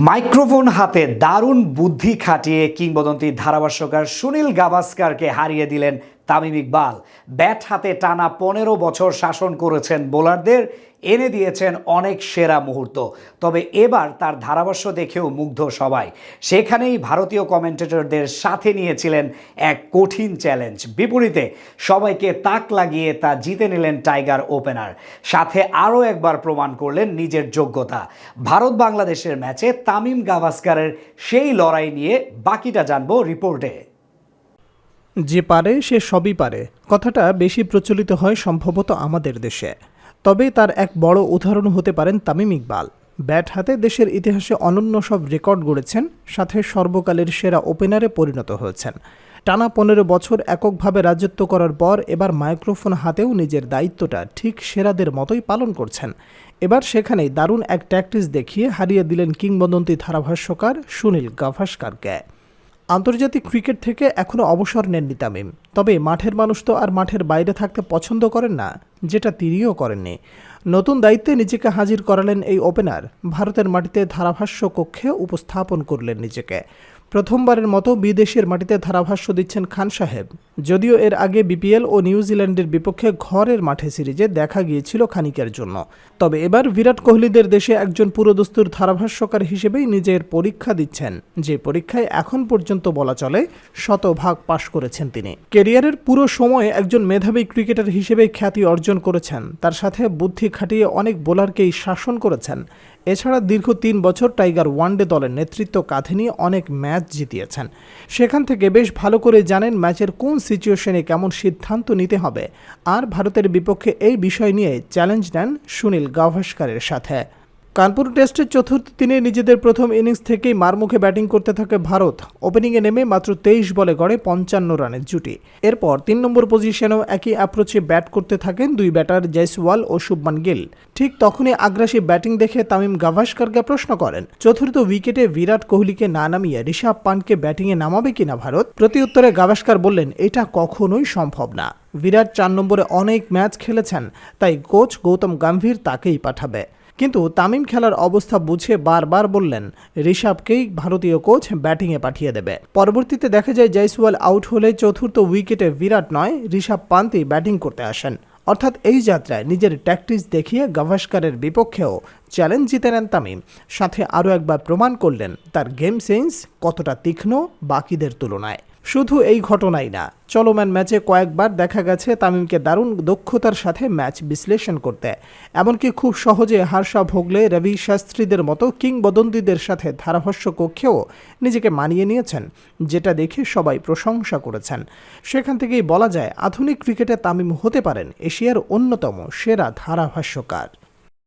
Microphone হাতে দারুণ বুদ্ধি খাটিয়ে কিংবদন্তি ধারাভাষ্যকার সুনীল গাভাস্কারকে হারিয়ে দিলেন তামিম ইকবাল। ব্যাট হাতে টানা 15 বছর শাসন করেছেন বোলারদের, এনে দিয়েছেন অনেক সেরা মুহূর্ত। তবে এবার তার ধারাভাষ্য দেখেও মুগ্ধ সবাই। সেখানেই ভারতীয় কমেন্টেটরদের সাথে নিয়েছিলেন এক কঠিন চ্যালেঞ্জ। বিপরীতে সবাইকে তাক লাগিয়ে তা জিতে নিলেন টাইগার ওপেনার। সাথে আরও একবার প্রমাণ করলেন নিজের যোগ্যতা। ভারত বাংলাদেশের ম্যাচে তামিম গাভাস্কারের সেই লড়াই নিয়ে বাকিটা জানবো রিপোর্টে। যে পারে সে সবই পারে কথাটা বেশি প্রচলিত হয় সম্ভবত আমাদের দেশে। তবে তার এক বড় উদাহরণ হতে পারেন তামিম ইকবাল। ব্যাট হাতে দেশের ইতিহাসে অনন্য সব রেকর্ড গড়েছেন, সাথে সর্বকালের সেরা ওপেনারে পরিণত হয়েছেন। টানা 15 বছর এককভাবে রাজত্ব করার পর এবার মাইক্রোফোন হাতেও নিজের দায়িত্বটা ঠিক সেরাদের মতোই পালন করছেন। এবার সেখানেই দারুণ এক ট্যাকটিস দেখিয়ে হারিয়ে দিলেন কিংবদন্তি ধারাভাষ্যকার সুনীল গাভাস্কারকে। আন্তর্জাতিক ক্রিকেট থেকে এখনও অবসর নেননি তামিম, তবে মাঠের মানুষ তো আর মাঠের বাইরে থাকতে পছন্দ করেন না, যেটা তিনিও করেননি। নতুন দায়িত্বে নিজেকে হাজির করালেন এই ওপেনার। ভারতের মাটিতে ধারাভাষ্য কক্ষে উপস্থাপন করলেন নিজেকে। প্রথমবারের মতো বিদেশের মাটিতে ধারাভাষ্য দিচ্ছেন খান সাহেব। যদিও এর আগে বিপিএল ও নিউজিল্যান্ডের বিপক্ষে ঘরের মাঠে সিরিজে দেখা গিয়েছিল খানিকের জন্য, তবে এবার বিরাট কোহলিদের দেশে একজন পুরোদস্তুর ধারাভাষ্যকার হিসেবেই নিজের পরীক্ষা দিচ্ছেন, যে পরীক্ষায় এখন পর্যন্ত বলা চলে শতভাগ পাশ করেছেন তিনি। ক্যারিয়ারের পুরো সময়ে একজন মেধাবী ক্রিকেটার হিসেবে খ্যাতি অর্জন করেছেন, তার সাথে বুদ্ধি খাটিয়ে অনেক বোলারকেই শাসন করেছেন। এছাড়া দীর্ঘ 3 বছর টাইগার ওয়ানডে দলের নেতৃত্ব কাঁধে নিয়ে অনেক ম্যাচ জিতিয়েছেন। সেখান থেকে বেশ ভালো করে জানেন ম্যাচের কোন সিচুয়েশনে কেমন সিদ্ধান্ত নিতে হবে। আর ভারতের বিপক্ষে এই বিষয় নিয়ে চ্যালেঞ্জ নেন সুনীল গাভাস্কারের সাথে। কানপুর টেস্টের চতুর্থ দিনে নিজেদের প্রথম ইনিংস থেকেই মারমুখে ব্যাটিং করতে থাকে ভারত। ওপেনিংয়ে নেমে মাত্র 23 বলে গড়ে 55 রানের জুটি। এরপর 3 নম্বর পজিশনেও একই অ্যাপ্রোচে ব্যাট করতে থাকেন দুই ব্যাটার জয়সওয়াল ও শুভমান গিল। ঠিক তখনই আগ্রাসী ব্যাটিং দেখে তামিম গাভাস্কারকে প্রশ্ন করেন, চতুর্থ উইকেটে বিরাট কোহলিকে না নামিয়ে ঋষভ পান্টকে ব্যাটিংয়ে নামাবে কিনা ভারত। প্রতিউত্তরে গাভাস্কার বললেন, এটা কখনোই সম্ভব না। বিরাট 4 নম্বরে অনেক ম্যাচ খেলেছেন, তাই কোচ গৌতম গম্ভীর তাকেই পাঠাবে। কিন্তু তামিম খেলার অবস্থা বুঝে বারবার বললেন ঋষভকেই ভারতীয় কোচ ব্যাটিংয়ে পাঠিয়ে দেবে। পরবর্তীতে দেখা যায় জয়সওয়াল আউট হলে চতুর্থ উইকেটে বিরাট নয়, ঋষভ পান্তই ব্যাটিং করতে আসেন। অর্থাৎ এই যাত্রায় নিজের ট্যাকটিক্স দেখিয়ে গাভাস্কারের বিপক্ষেও চ্যালেঞ্জ জিতে নেন তামিম। সাথে আরও একবার প্রমাণ করলেন তার গেম সেন্স কতটা তীক্ষ্ণ বাকিদের তুলনায়। শুধু এই ঘটনাই না, চলমান ম্যাচে কয়েকবার দেখা গেছে তামিমকে দারুণ দক্ষতার সাথে ম্যাচ বিশ্লেষণ করতে। এমনকি খুব সহজে হার্ষা ভোগলে, রবি শাস্ত্রীদের মতো কিংবদন্তিদের সাথে ধারাভাষ্য কক্ষেও নিজেকে মানিয়ে নিয়েছেন, যেটা দেখে সবাই প্রশংসা করেছেন। সেখান থেকেই বলা যায় আধুনিক ক্রিকেটে তামিম হতে পারেন এশিয়ার অন্যতম সেরা ধারাভাষ্যকার।